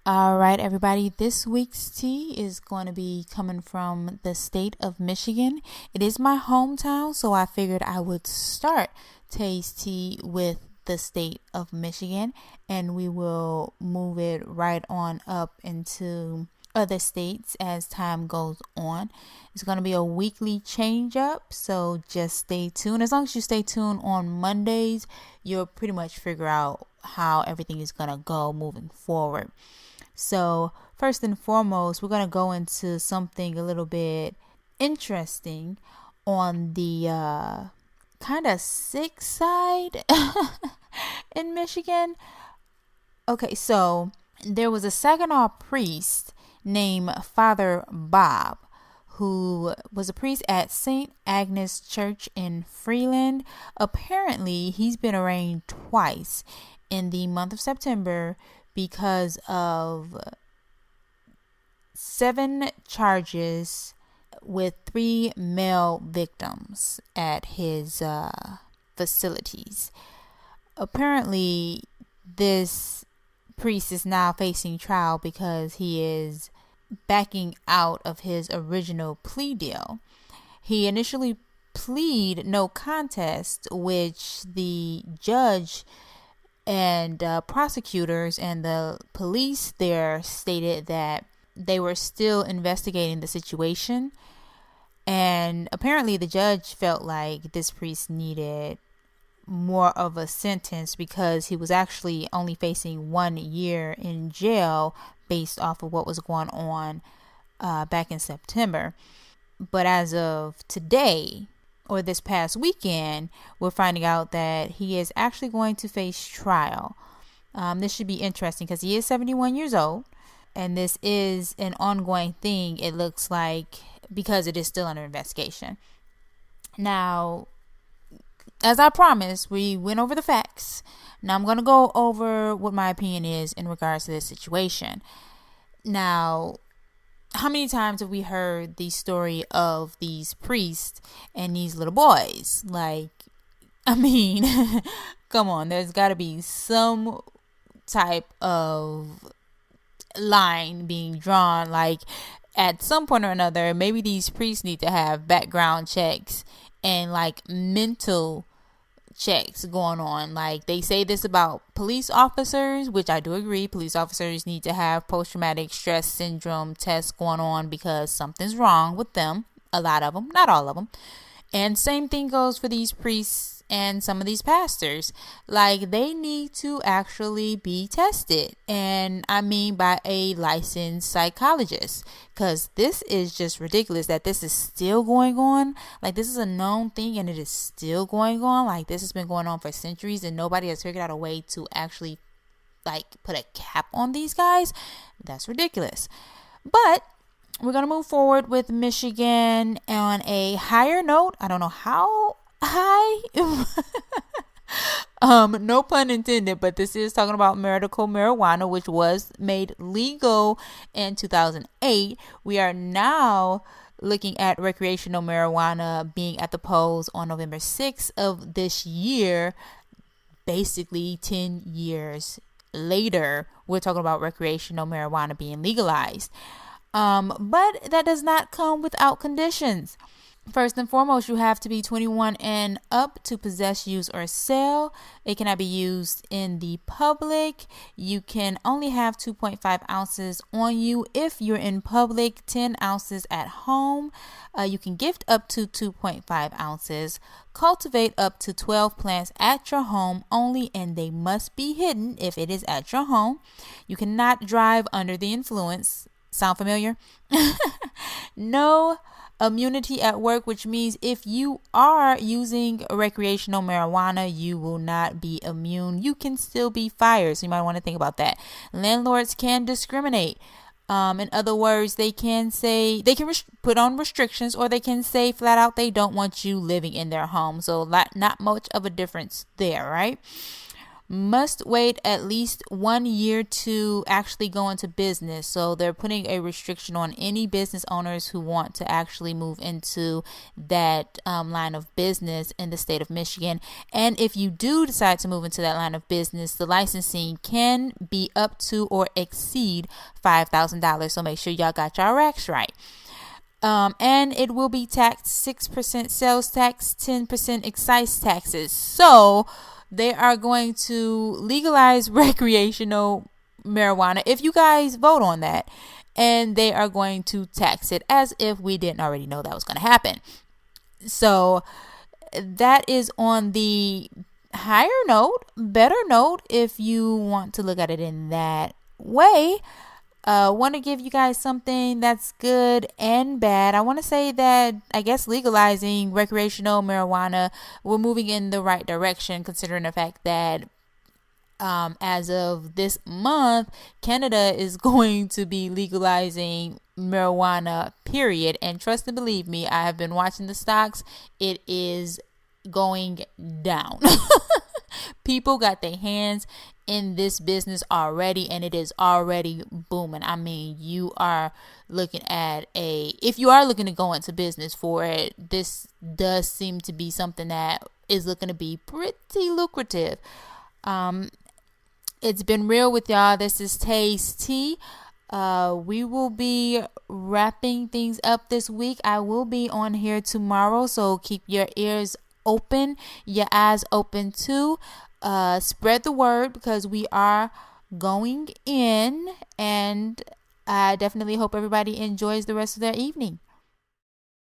All right, everybody, this week's tea is going to be coming from the state of Michigan. It is my hometown, so I figured I would start Tayes tea with the state of Michigan, and we will move it right on up into other states as time goes on. It's going to be a weekly change up, so just stay tuned. As long as you stay tuned on Mondays, you'll pretty much figure out how everything is going to go moving forward. So first and foremost, we're going to go into something a little bit interesting on the kind of sick side in Michigan. Okay, so there was a Saginaw priest named Father Bob, who was a priest at St. Agnes Church in Freeland. Apparently, he's been arraigned twice in the month of September because of 7 charges with 3 male victims at his facilities. Apparently, this priest is now facing trial because he is backing out of his original plea deal. He initially pleaded no contest, which the judge and prosecutors and the police there stated that they were still investigating the situation. And apparently the judge felt like this priest needed more of a sentence because he was actually only facing 1 year in jail based off of what was going on back in September. But as of today, or this past weekend, we're finding out that he is actually going to face trial. This should be interesting because he is 71 years old, and this is an ongoing thing, it looks like, because it is still under investigation. Now, as I promised, we went over the facts. Now I'm going to go over what my opinion is in regards to this situation. Now, how many times have we heard the story of these priests and these little boys? Like, I mean, come on, there's got to be some type of line being drawn. Like, at some point or another, maybe these priests need to have background checks and like mental checks going on. Like, they say this about police officers, which I do agree. Police officers need to have post-traumatic stress syndrome tests going on because something's wrong with them. A lot of them, not all of them. And same thing goes for these priests and some of these pastors. Like, they need to actually be tested, and I mean by a licensed psychologist, because this is just ridiculous that this is still going on. Like, this is a known thing and it is still going on. Like, this has been going on for centuries and nobody has figured out a way to actually like put a cap on these guys. That's ridiculous. But we're going to move forward with Michigan on a higher note. I don't know how high. No pun intended, but this is talking about medical marijuana, which was made legal in 2008. We are now looking at recreational marijuana being at the polls on November 6th of this year. Basically 10 years later, we're talking about recreational marijuana being legalized. But that does not come without conditions. First and foremost, you have to be 21 and up to possess, use, or sell. It cannot be used in the public. You can only have 2.5 ounces on you if you're in public, 10 ounces at home. You can gift up to 2.5 ounces. Cultivate up to 12 plants at your home only, and they must be hidden if it is at your home. You cannot drive under the influence. Sound familiar? No immunity at work, which means if you are using recreational marijuana, you will not be immune. You can still be fired, so you might want to think about that. Landlords can discriminate. In other words, they can say they can put on restrictions, or they can say flat out they don't want you living in their home. So not much of a difference there, right? must wait at least 1 year to actually go into business. So they're putting a restriction on any business owners who want to actually move into that line of business in the state of Michigan. And if you do decide to move into that line of business, the licensing can be up to or exceed $5,000. So make sure y'all got your racks right. And it will be taxed 6% sales tax, 10% excise taxes. So they are going to legalize recreational marijuana if you guys vote on that. And they are going to tax it as if we didn't already know that was going to happen. So that is on the higher note, better note, if you want to look at it in that way. Want to give you guys something that's good and bad. I want to say that I guess legalizing recreational marijuana, we're moving in the right direction, considering the fact that as of this month, Canada is going to be legalizing marijuana, period. And trust and believe me, I have been watching the stocks. It is going down. People got their hands in this business already, and it is already booming. I mean, you are looking at if you are looking to go into business for it, this does seem to be something that is looking to be pretty lucrative. It's been real with y'all. This is Tayes T. We will be wrapping things up this week. I will be on here tomorrow, so keep your ears open, your eyes open too. Spread the word because we are going in, and I definitely hope everybody enjoys the rest of their evening.